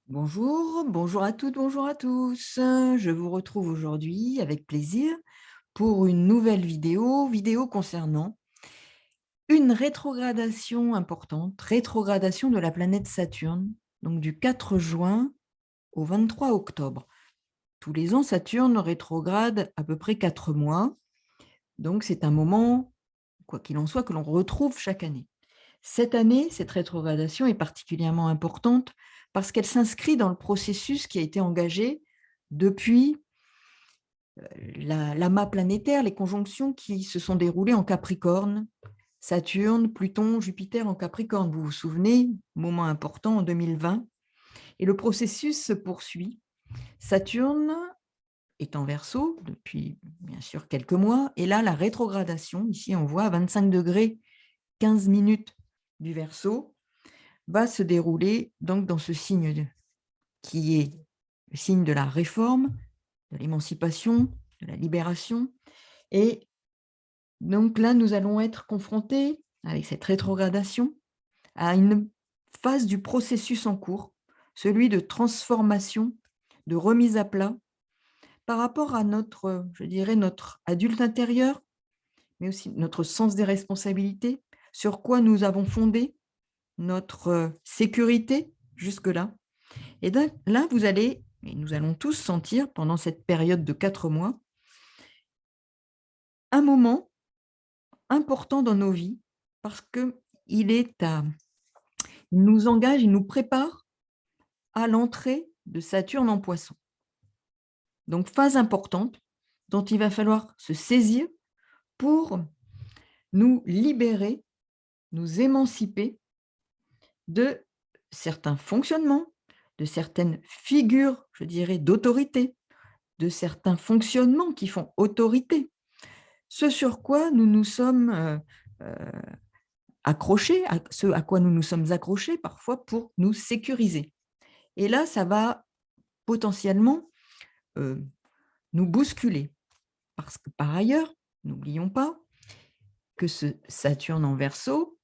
Bonjour à toutes, bonjour à tous. Je vous retrouve aujourd'hui avec plaisir pour une nouvelle vidéo concernant une rétrogradation importante, rétrogradation de la planète Saturne, donc du 4 juin au 23 octobre. Tous les ans, Saturne rétrograde à peu près 4 mois, donc c'est un moment, quoi qu'il en soit, que l'on retrouve chaque année. Cette année, cette rétrogradation est particulièrement importante parce qu'elle s'inscrit dans le processus qui a été engagé depuis l'amas planétaire, les conjonctions qui se sont déroulées en Capricorne, Saturne, Pluton, Jupiter en Capricorne. Vous vous souvenez, moment important en 2020. Et le processus se poursuit. Saturne est en Verseau depuis bien sûr quelques mois. Et là, la rétrogradation, ici on voit à 25 degrés 15 minutes du Verseau, va se dérouler donc dans ce signe qui est le signe de la réforme, de l'émancipation, de la libération. Et donc là, nous allons être confrontés, avec cette rétrogradation, à une phase du processus en cours, celui de transformation, de remise à plat, par rapport à notre, je dirais, notre adulte intérieur, mais aussi notre sens des responsabilités, sur quoi nous avons fondé notre sécurité jusque-là. Et donc là, vous allez, et nous allons tous sentir pendant cette période de 4 mois, un moment important dans nos vies parce qu'il est il nous engage, il nous prépare à l'entrée de Saturne en Poisson. Donc, phase importante dont il va falloir se saisir pour nous libérer, nous émanciper de certains fonctionnements, de certaines figures, je dirais, d'autorité, de certains fonctionnements qui font autorité. Ce sur quoi nous nous sommes accrochés, ce à quoi nous nous sommes accrochés parfois pour nous sécuriser. Et là, ça va potentiellement euh, nous bousculer. Parce que par ailleurs, n'oublions pas que ce Saturne en Verseau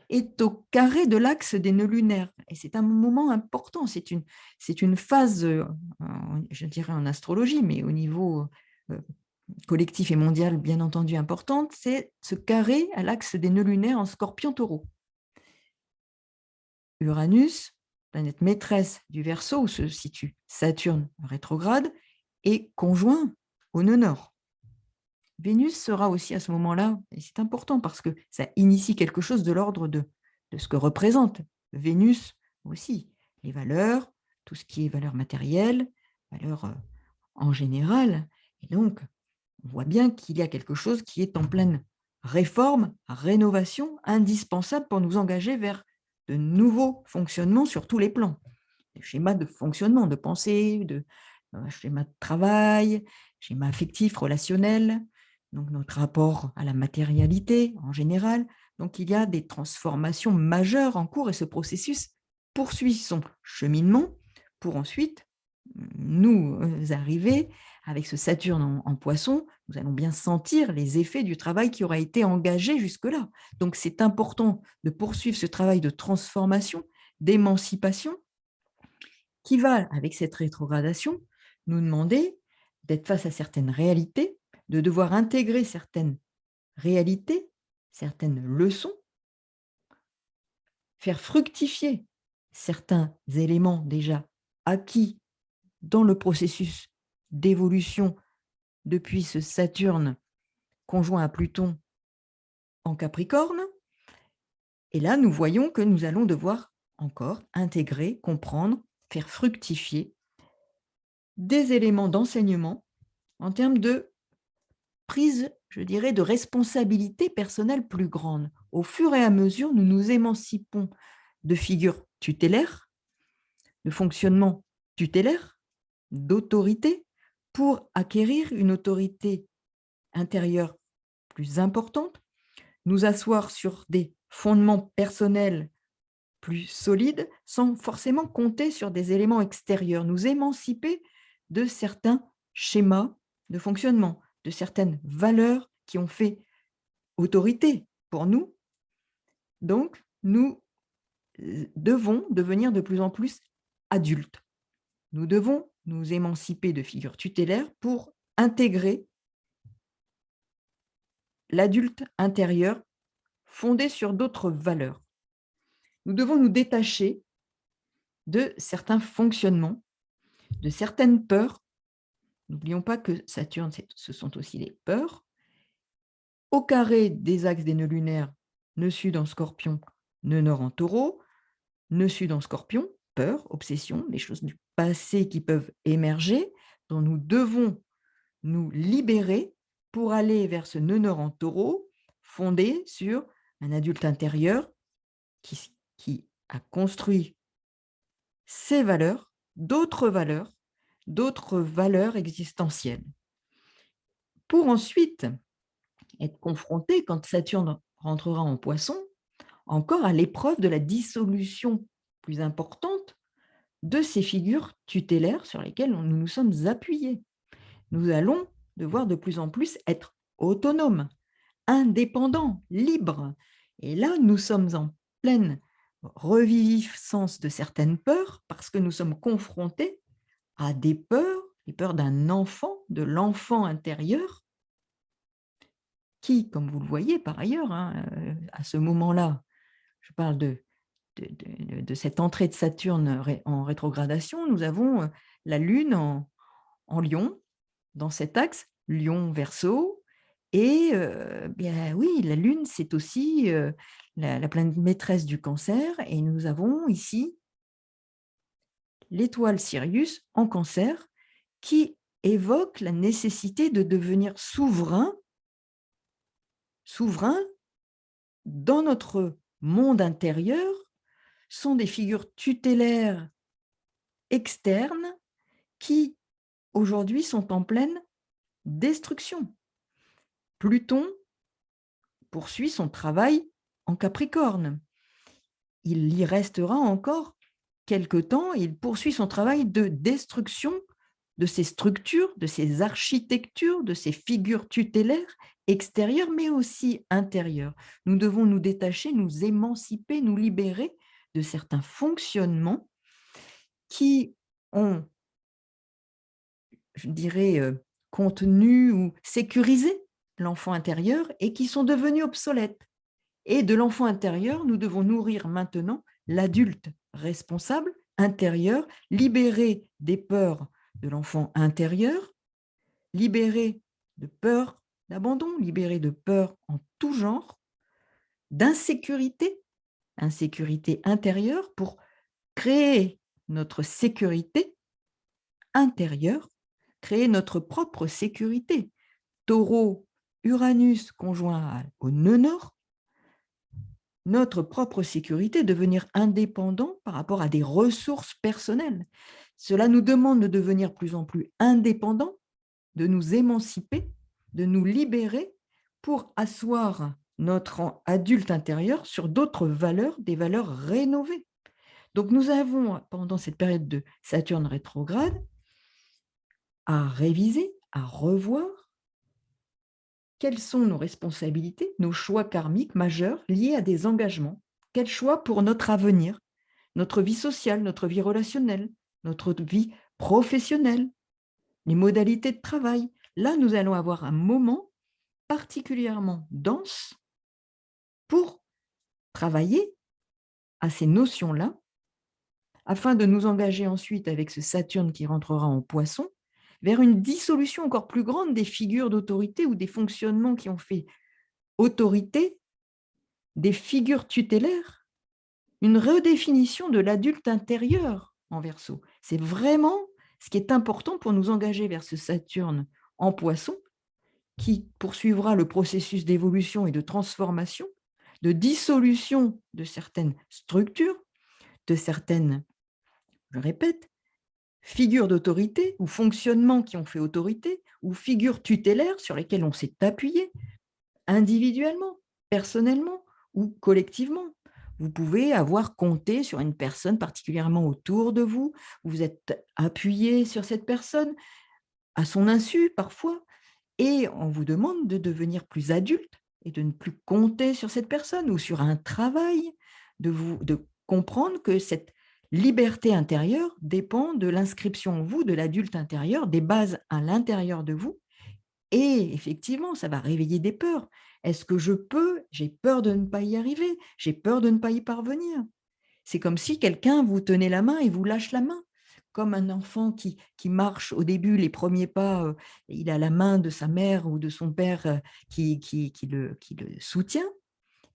est au carré de l'axe des nœuds lunaires. Et c'est un moment important, c'est une phase, je dirais en astrologie, mais au niveau collectif et mondial bien entendu importante, c'est ce carré à l'axe des nœuds lunaires en Scorpion-Taureau. Uranus, planète maîtresse du Verseau, où se situe Saturne rétrograde, est conjoint au nœud nord. Vénus sera aussi à ce moment-là, et c'est important parce que ça initie quelque chose de l'ordre de ce que représente Vénus aussi, les valeurs, tout ce qui est valeurs matérielles, valeurs en général. Et donc, on voit bien qu'il y a quelque chose qui est en pleine réforme, rénovation, indispensable pour nous engager vers de nouveaux fonctionnements sur tous les plans. Des schémas de fonctionnement, de pensée, de schéma de travail, schéma affectif, relationnel, donc notre rapport à la matérialité en général. Donc il y a des transformations majeures en cours et ce processus poursuit son cheminement pour ensuite nous arriver avec ce Saturne en Poisson, nous allons bien sentir les effets du travail qui aura été engagé jusque-là. Donc c'est important de poursuivre ce travail de transformation, d'émancipation, qui va, avec cette rétrogradation, nous demander d'être face à certaines réalités, de devoir intégrer certaines réalités, certaines leçons, faire fructifier certains éléments déjà acquis dans le processus d'évolution depuis ce Saturne conjoint à Pluton en Capricorne. Et là, nous voyons que nous allons devoir encore intégrer, comprendre, faire fructifier des éléments d'enseignement en termes de prise, je dirais, de responsabilité personnelle plus grande. Au fur et à mesure, nous nous émancipons de figures tutélaires, de fonctionnement tutélaire, d'autorité, pour acquérir une autorité intérieure plus importante, nous asseoir sur des fondements personnels plus solides, sans forcément compter sur des éléments extérieurs, nous émanciper de certains schémas de fonctionnement, de certaines valeurs qui ont fait autorité pour nous. Donc, nous devons devenir de plus en plus adultes. Nous devons nous émanciper de figures tutélaires pour intégrer l'adulte intérieur fondé sur d'autres valeurs. Nous devons nous détacher de certains fonctionnements, de certaines peurs. N'oublions pas que Saturne, ce sont aussi les peurs. Au carré des axes des nœuds lunaires, nœud sud en Scorpion, nœud nord en Taureau, nœud sud en Scorpion, peur, obsession, des choses du passé qui peuvent émerger, dont nous devons nous libérer pour aller vers ce nœud nord en Taureau, fondé sur un adulte intérieur qui a construit ses valeurs, d'autres valeurs existentielles. Pour ensuite être confronté, quand Saturne rentrera en Poisson, encore à l'épreuve de la dissolution plus importante de ces figures tutélaires sur lesquelles nous nous sommes appuyés. Nous allons devoir de plus en plus être autonomes, indépendants, libres. Et là, nous sommes en pleine reviviscence de certaines peurs parce que nous sommes confrontés à des peurs, les peurs d'un enfant, de l'enfant intérieur, qui, comme vous le voyez par ailleurs, à ce moment-là, je parle de cette entrée de Saturne en rétrogradation, nous avons la Lune en Lion, dans cet axe Lion-Verseau. Et bien oui, la Lune, c'est aussi la planète maîtresse du Cancer. Et nous avons ici l'étoile Sirius en Cancer qui évoque la nécessité de devenir souverain dans notre monde intérieur, sont des figures tutélaires externes qui, aujourd'hui, sont en pleine destruction. Pluton poursuit son travail en Capricorne. Il y restera encore quelque temps, il poursuit son travail de destruction de ces structures, de ces architectures, de ces figures tutélaires extérieures, mais aussi intérieures. Nous devons nous détacher, nous émanciper, nous libérer de certains fonctionnements qui ont, je dirais, contenu ou sécurisé l'enfant intérieur et qui sont devenus obsolètes. Et de l'enfant intérieur, nous devons nourrir maintenant l'adulte responsable, intérieur, libéré des peurs de l'enfant intérieur, libéré de peur d'abandon, libéré de peur en tout genre, d'insécurité, insécurité intérieure pour créer notre sécurité intérieure, créer notre propre sécurité. Taureau, Uranus conjoint au nœud nord, notre propre sécurité, devenir indépendant par rapport à des ressources personnelles. Cela nous demande de devenir plus en plus indépendants, de nous émanciper, de nous libérer pour asseoir notre adulte intérieur sur d'autres valeurs, des valeurs rénovées. Donc nous avons, pendant cette période de Saturne rétrograde, à réviser, à revoir quelles sont nos responsabilités, nos choix karmiques majeurs liés à des engagements. Quels choix pour notre avenir, notre vie sociale, notre vie relationnelle, notre vie professionnelle, les modalités de travail. Là, nous allons avoir un moment particulièrement dense pour travailler à ces notions-là, afin de nous engager ensuite avec ce Saturne qui rentrera en Poisson, vers une dissolution encore plus grande des figures d'autorité ou des fonctionnements qui ont fait autorité, des figures tutélaires, une redéfinition de l'adulte intérieur en Verseau. C'est vraiment ce qui est important pour nous engager vers ce Saturne en Poisson, qui poursuivra le processus d'évolution et de transformation, de dissolution de certaines structures, de certaines, je répète, figures d'autorité ou fonctionnements qui ont fait autorité, ou figures tutélaires sur lesquelles on s'est appuyé, individuellement, personnellement ou collectivement. Vous pouvez avoir compté sur une personne particulièrement autour de vous, vous êtes appuyé sur cette personne, à son insu parfois, et on vous demande de devenir plus adulte et de ne plus compter sur cette personne ou sur un travail, de comprendre que liberté intérieure dépend de l'inscription en vous de l'adulte intérieur, des bases à l'intérieur de vous. Et effectivement, ça va réveiller des peurs. Est-ce que je peux? J'ai peur de ne pas y arriver. J'ai peur de ne pas y parvenir. C'est comme si quelqu'un vous tenait la main et vous lâche la main. Comme un enfant qui marche au début, les premiers pas, il a la main de sa mère ou de son père qui le soutient.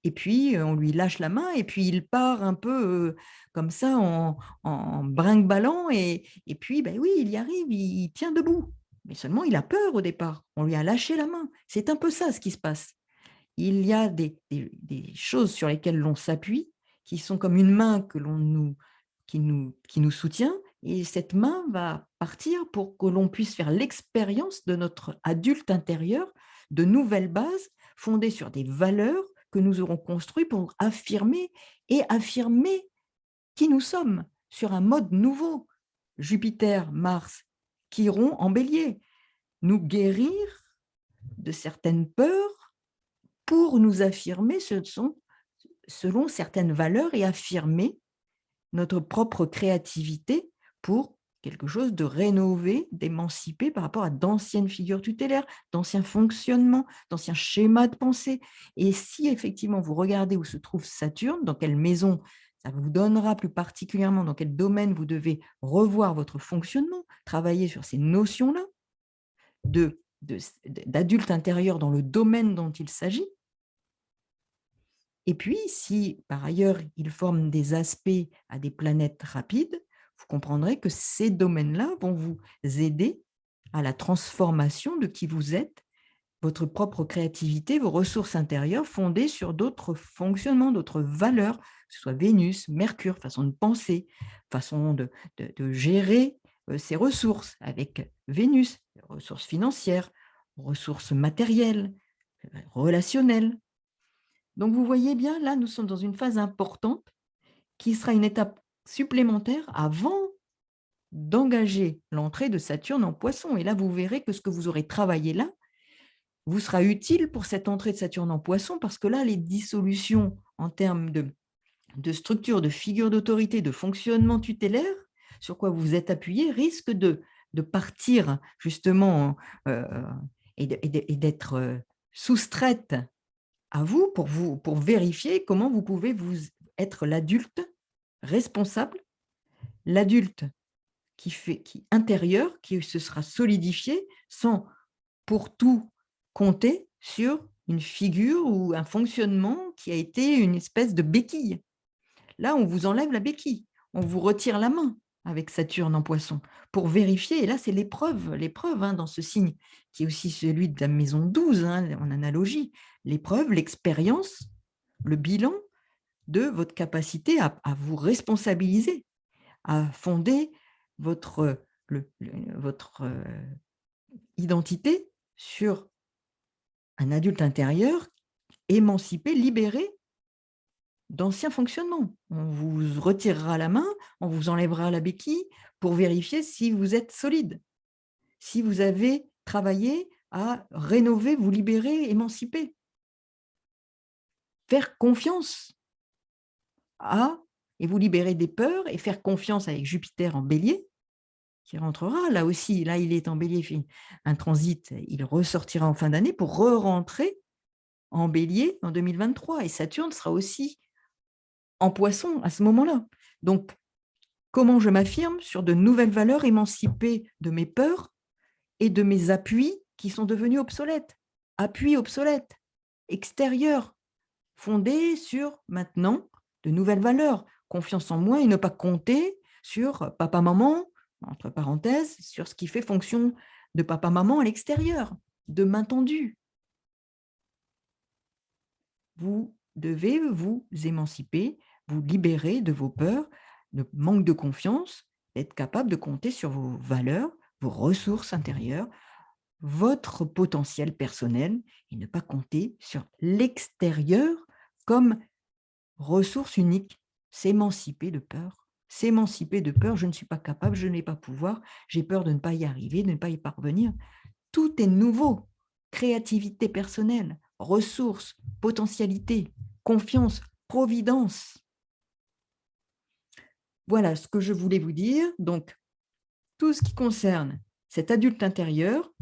Et puis, on lui lâche la main et puis il part un peu comme ça en brinque-ballant et puis, ben oui, il y arrive, il tient debout. Mais seulement, il a peur au départ. On lui a lâché la main. C'est un peu ça ce qui se passe. Il y a des choses sur lesquelles l'on s'appuie, qui sont comme une main que l'on qui nous soutient, et cette main va partir pour que l'on puisse faire l'expérience de notre adulte intérieur, de nouvelles bases fondées sur des valeurs que nous aurons construites pour affirmer qui nous sommes sur un mode nouveau. Jupiter, Mars, Chiron en Bélier, nous guérir de certaines peurs pour nous affirmer selon certaines valeurs et affirmer notre propre créativité pour quelque chose de rénové, d'émancipé par rapport à d'anciennes figures tutélaires, d'anciens fonctionnements, d'anciens schémas de pensée. Et si effectivement vous regardez où se trouve Saturne, dans quelle maison, ça vous donnera plus particulièrement dans quel domaine vous devez revoir votre fonctionnement, travailler sur ces notions-là d'adulte intérieur dans le domaine dont il s'agit. Et puis, si par ailleurs, il forme des aspects à des planètes rapides, vous comprendrez que ces domaines-là vont vous aider à la transformation de qui vous êtes, votre propre créativité, vos ressources intérieures fondées sur d'autres fonctionnements, d'autres valeurs, que ce soit Vénus, Mercure, façon de penser, façon de gérer ses ressources avec Vénus, ressources financières, ressources matérielles, relationnelles. Donc, vous voyez bien, là, nous sommes dans une phase importante qui sera une étape supplémentaire avant d'engager l'entrée de Saturne en Poisson. Et là, vous verrez que ce que vous aurez travaillé là vous sera utile pour cette entrée de Saturne en Poisson parce que là, les dissolutions en termes de structure, de figure d'autorité, de fonctionnement tutélaire, sur quoi vous êtes appuyé, risquent de partir justement et d'être soustraites à vous pour vérifier comment vous pouvez vous être l'adulte responsable, l'adulte intérieur, qui se sera solidifié sans pour tout compter sur une figure ou un fonctionnement qui a été une espèce de béquille. Là, on vous enlève la béquille, on vous retire la main avec Saturne en Poisson pour vérifier. Et là, c'est l'épreuve dans ce signe, qui est aussi celui de la maison 12, en analogie. L'épreuve, l'expérience, le bilan de votre capacité à vous responsabiliser, à fonder votre identité sur un adulte intérieur émancipé, libéré d'anciens fonctionnements. On vous retirera la main, on vous enlèvera la béquille pour vérifier si vous êtes solide, si vous avez travaillé à rénover, vous libérer, émanciper. Faire confiance et vous libérer des peurs et faire confiance avec Jupiter en Bélier, qui rentrera là aussi. Là, il est en Bélier, il fait un transit, il ressortira en fin d'année pour re-rentrer en Bélier en 2023. Et Saturne sera aussi en Poisson à ce moment-là. Donc, comment je m'affirme sur de nouvelles valeurs émancipées de mes peurs et de mes appuis qui sont devenus obsolètes. Appuis obsolètes, extérieurs, fondés sur maintenant de nouvelles valeurs. Confiance en moi et ne pas compter sur papa-maman, entre parenthèses, sur ce qui fait fonction de papa-maman à l'extérieur, de main tendue. Vous devez vous émanciper, vous libérer de vos peurs, de manque de confiance, être capable de compter sur vos valeurs, vos ressources intérieures, votre potentiel personnel et ne pas compter sur l'extérieur comme ressource unique. S'émanciper de peur. S'émanciper de peur, je ne suis pas capable, je n'ai pas pouvoir, j'ai peur de ne pas y arriver, de ne pas y parvenir. Tout est nouveau. Créativité personnelle, ressources, potentialité, confiance, providence. Voilà ce que je voulais vous dire. Donc, tout ce qui concerne cet adulte intérieur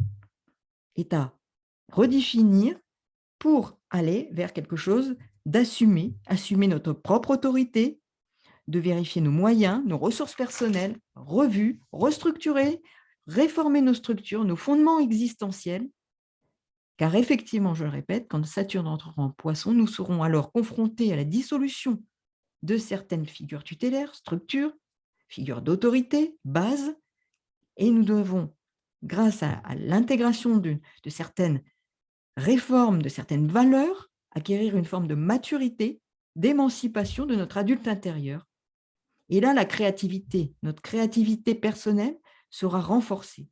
est à redéfinir pour aller vers quelque chose d'assumer, assumer notre propre autorité, de vérifier nos moyens, nos ressources personnelles, revues, restructurer, réformer nos structures, nos fondements existentiels. Car effectivement, je le répète, quand Saturne entrera en Poisson, nous serons alors confrontés à la dissolution de certaines figures tutélaires, structures, figures d'autorité, bases, et nous devons, grâce à l'intégration de certaines réformes, de certaines valeurs, acquérir une forme de maturité, d'émancipation de notre adulte intérieur. Et là, la créativité, notre créativité personnelle sera renforcée.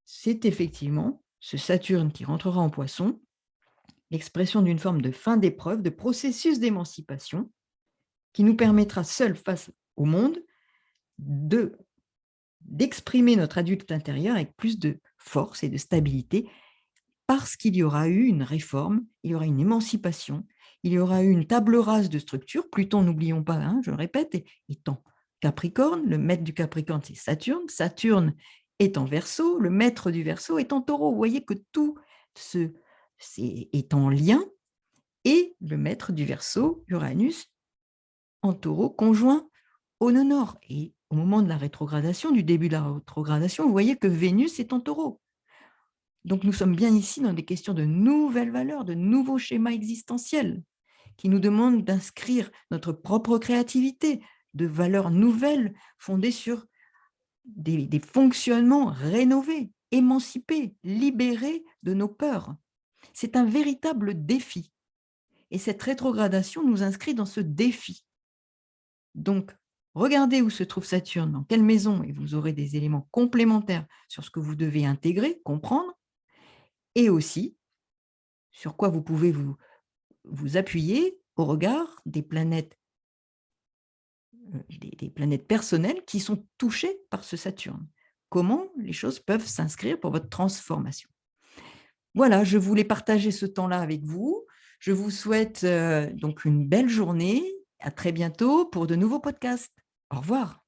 C'est effectivement ce Saturne qui rentrera en Poisson, l'expression d'une forme de fin d'épreuve, de processus d'émancipation qui nous permettra seul face au monde d'exprimer notre adulte intérieur avec plus de force et de stabilité parce qu'il y aura eu une réforme, il y aura une émancipation, il y aura eu une table rase de structure. Pluton, n'oublions pas, hein, je le répète, étant Capricorne, le maître du Capricorne, c'est Saturne. Saturne est en Verseau, le maître du Verseau est en Taureau. Vous voyez que tout est en lien. Et le maître du Verseau, Uranus, en Taureau, conjoint au nœud nord. Et au moment de la rétrogradation, du début de la rétrogradation, vous voyez que Vénus est en Taureau. Donc, nous sommes bien ici dans des questions de nouvelles valeurs, de nouveaux schémas existentiels qui nous demandent d'inscrire notre propre créativité, de valeurs nouvelles fondées sur des fonctionnements rénovés, émancipés, libérés de nos peurs. C'est un véritable défi. Et cette rétrogradation nous inscrit dans ce défi. Donc, regardez où se trouve Saturne, dans quelle maison, et vous aurez des éléments complémentaires sur ce que vous devez intégrer, comprendre, et aussi sur quoi vous pouvez vous appuyer au regard des planètes personnelles qui sont touchées par ce Saturne. Comment les choses peuvent s'inscrire pour votre transformation. Voilà, je voulais partager ce temps-là avec vous. Je vous souhaite donc une belle journée. À très bientôt pour de nouveaux podcasts. Au revoir.